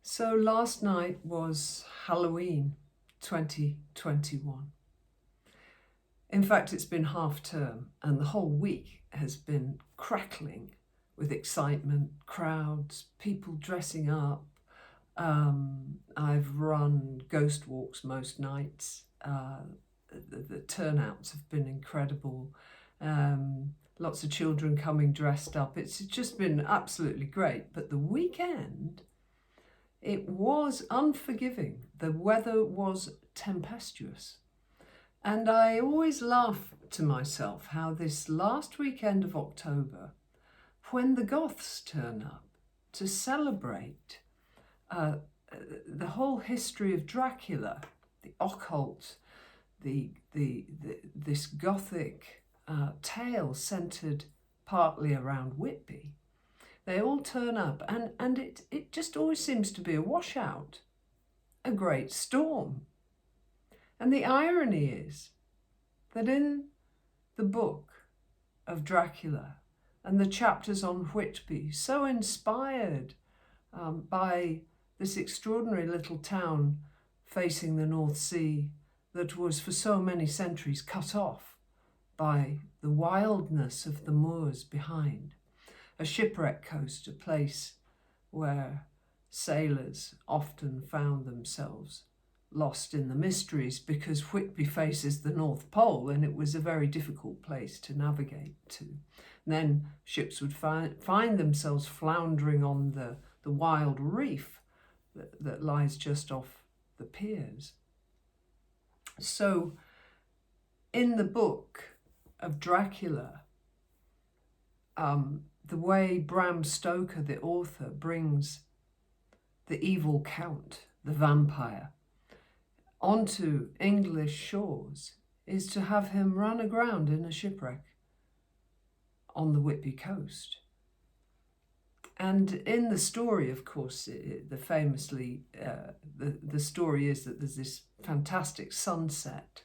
So last night was Halloween 2021. In fact, it's been half term and the whole week has been crackling with excitement, crowds, people dressing up. I've run ghost walks most nights. The turnouts have been incredible. Lots of children coming dressed up. It's just been absolutely great. But the weekend, it was unforgiving. The weather was tempestuous. And I always laugh to myself how this last weekend of October, when the Goths turn up to celebrate the whole history of Dracula, the occult, this Gothic tale centered partly around Whitby, they all turn up and it just always seems to be a washout, a great storm. And the irony is that in the book of Dracula and the chapters on Whitby, so inspired by this extraordinary little town facing the North Sea that was for so many centuries cut off by the wildness of the moors behind, a shipwreck coast, a place where sailors often found themselves lost in the mysteries because Whitby faces the North Pole and it was a very difficult place to navigate to. And then ships would find themselves floundering on the wild reef that lies just off the piers. So in the book of Dracula, the way Bram Stoker, the author, brings the evil count, the vampire, onto English shores is to have him run aground in a shipwreck on the Whitby coast. And in the story, of course, the story is that there's this fantastic sunset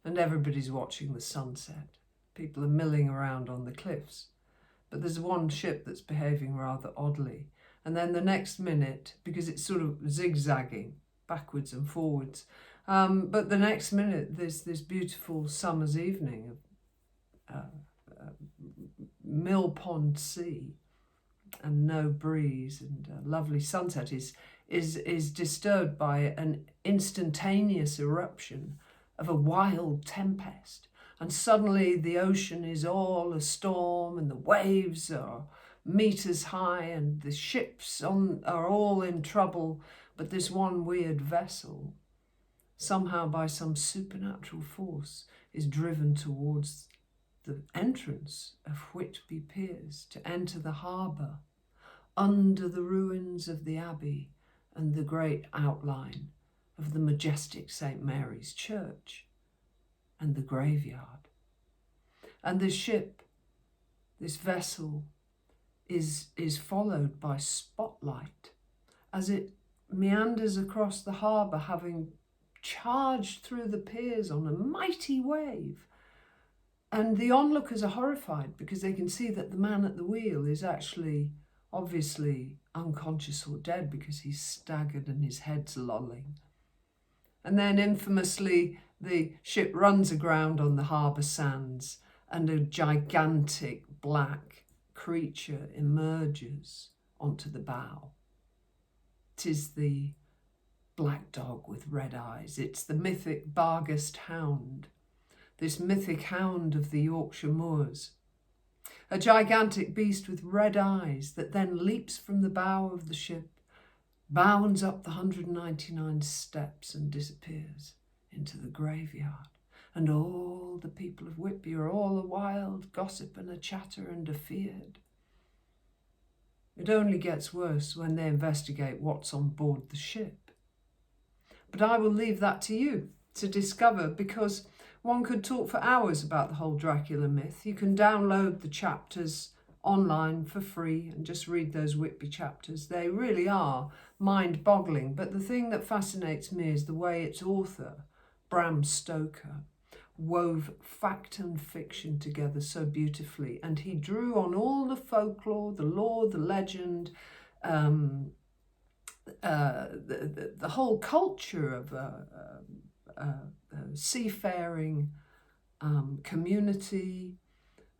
and everybody's watching the sunset. People are milling around on the cliffs. But there's one ship that's behaving rather oddly. And then the next minute, because it's sort of zigzagging backwards and forwards, but the next minute there's this beautiful summer's evening of mill pond sea and no breeze, and a lovely sunset is disturbed by an instantaneous eruption of a wild tempest. And suddenly the ocean is all a storm and the waves are meters high and the ships are all in trouble. But this one weird vessel, somehow by some supernatural force, is driven towards the entrance of Whitby Piers to enter the harbour under the ruins of the Abbey and the great outline of the majestic St. Mary's Church and the graveyard. And the ship, this vessel, is followed by spotlight as it meanders across the harbour, having charged through the piers on a mighty wave. And the onlookers are horrified because they can see that the man at the wheel is actually obviously unconscious or dead because he's staggered and his head's lolling. And then infamously, the ship runs aground on the harbour sands and a gigantic black creature emerges onto the bow. 'Tis the black dog with red eyes. It's the mythic Barghest hound, this mythic hound of the Yorkshire moors. A gigantic beast with red eyes that then leaps from the bow of the ship, bounds up the 199 steps and disappears into the graveyard. And all the people of Whitby are all a wild gossip and a chatter and a feared. It only gets worse when they investigate what's on board the ship. But I will leave that to you to discover, because one could talk for hours about the whole Dracula myth. You can download the chapters online for free and just read those Whitby chapters. They really are mind-boggling. But the thing that fascinates me is the way its author, Bram Stoker, wove fact and fiction together so beautifully. And he drew on all the folklore, the lore, the legend, the whole culture of seafaring community,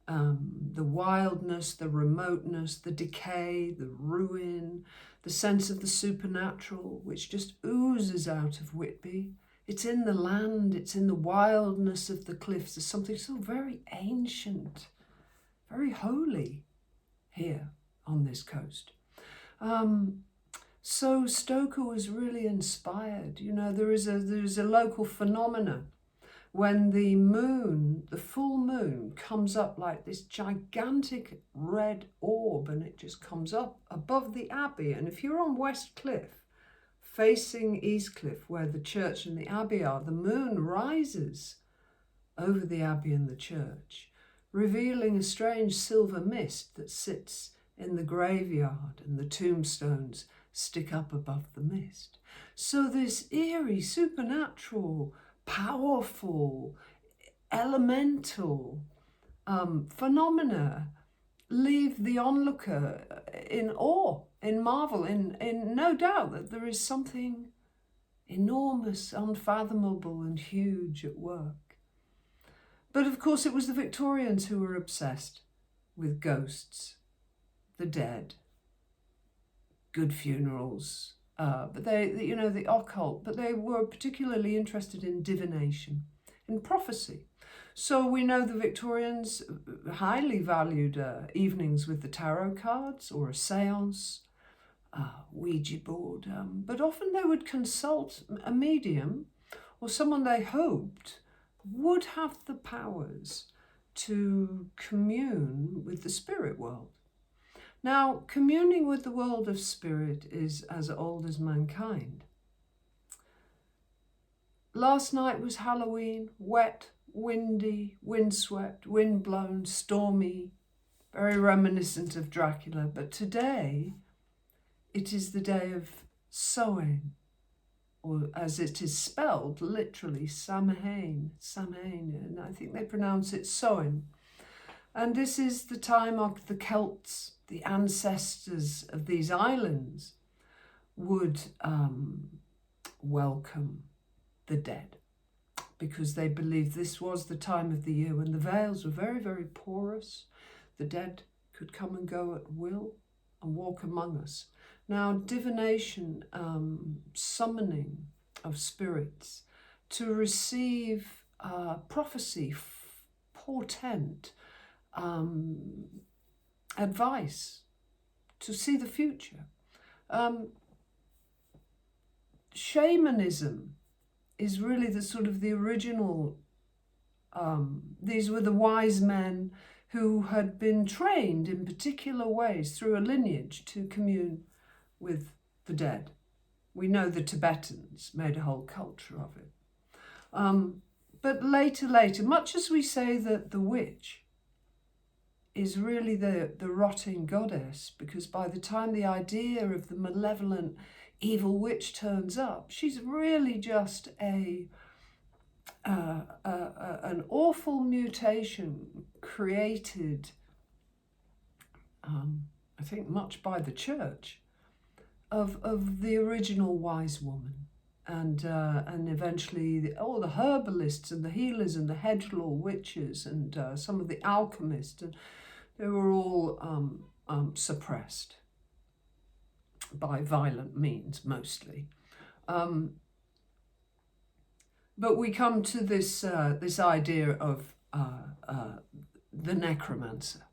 the wildness, the remoteness, the decay, the ruin, the sense of the supernatural, which just oozes out of Whitby. It's in the land, it's in the wildness of the cliffs. There's something so very ancient, very holy here on this coast. So Stoker was really inspired. You know, there is a local phenomena when the moon, the full moon, comes up like this gigantic red orb, and it just comes up above the abbey. And if you're on West Cliff, facing East Cliff, where the church and the abbey are, the moon rises over the abbey and the church, revealing a strange silver mist that sits in the graveyard, and the tombstones stick up above the mist. So this eerie, supernatural, powerful, elemental phenomena leave the onlooker in awe, in marvel, in no doubt that there is something enormous, unfathomable and huge at work. But of course it was the Victorians who were obsessed with ghosts, the dead, good funerals, but the occult, but they were particularly interested in divination, in prophecy. So we know the Victorians highly valued evenings with the tarot cards or a seance, Ouija board, but often they would consult a medium or someone they hoped would have the powers to commune with the spirit world. Now, communing with the world of spirit is as old as mankind. Last night was Halloween, wet, windy, windswept, windblown, stormy, very reminiscent of Dracula. But today, it is the day of Samhain, or as it is spelled, literally, Samhain, and I think they pronounce it Samhain. And this is the time of the Celts, the ancestors of these islands, would welcome the dead, because they believed this was the time of the year when the veils were very, very porous. The dead could come and go at will and walk among us. Now, divination, summoning of spirits to receive prophecy, portent, advice, to see the future. Shamanism is really the sort of the original, these were the wise men who had been trained in particular ways through a lineage to commune with the dead. We know the Tibetans made a whole culture of it. But later, much as we say that the witch is really the rotting goddess, because by the time the idea of the malevolent evil witch turns up, she's really just an awful mutation created, I think much by the church, of the original wise woman. And eventually all the herbalists and the healers and the hedge-law witches and some of the alchemists, and they were all suppressed by violent means mostly. But we come to this idea of the necromancer.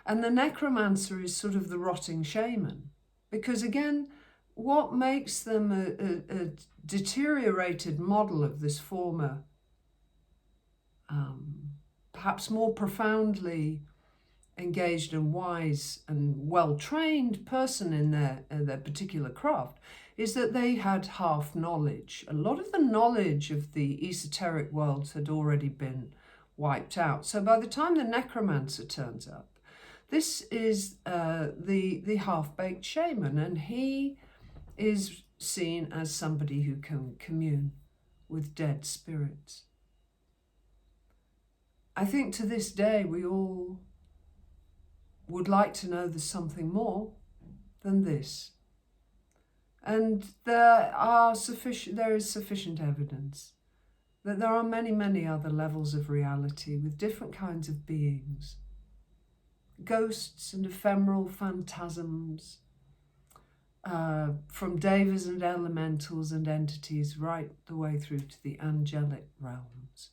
And the necromancer is sort of the rotting shaman, because again, what makes them a deteriorated model of this former, perhaps more profoundly engaged and wise and well-trained person in their particular craft, is that they had half knowledge. A lot of the knowledge of the esoteric world had already been wiped out. So by the time the necromancer turns up, this is the half-baked shaman, and he is seen as somebody who can commune with dead spirits. I think to this day we all would like to know there's something more than this. And there is sufficient evidence that there are many, many other levels of reality with different kinds of beings. Ghosts and ephemeral phantasms, from devas and elementals and entities right the way through to the angelic realms.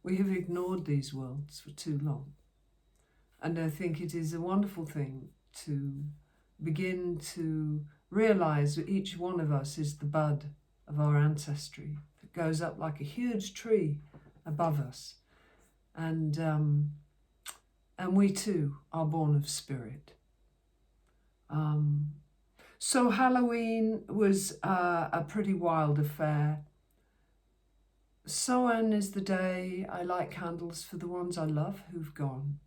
We have ignored these worlds for too long. And I think it is a wonderful thing to begin to realize that each one of us is the bud of our ancestry that goes up like a huge tree above us. And we too are born of spirit. So Halloween was a pretty wild affair. Samhain is the day I light candles for the ones I love who've gone.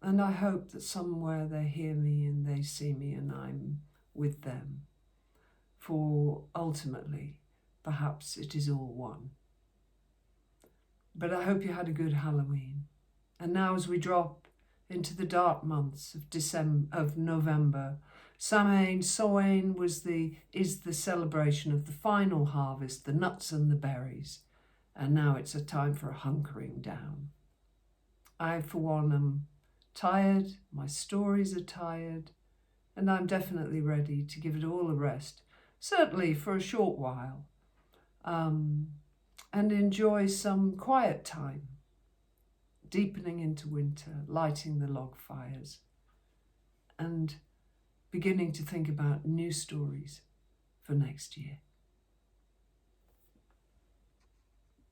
And I hope that somewhere they hear me and they see me and I'm with them. For ultimately, perhaps it is all one. But I hope you had a good Halloween. And now as we drop into the dark months of November, Samhain is the celebration of the final harvest, the nuts and the berries. And now it's a time for a hunkering down. I, for one, am tired, my stories are tired, and I'm definitely ready to give it all a rest, certainly for a short while, and enjoy some quiet time, deepening into winter, lighting the log fires, and beginning to think about new stories for next year.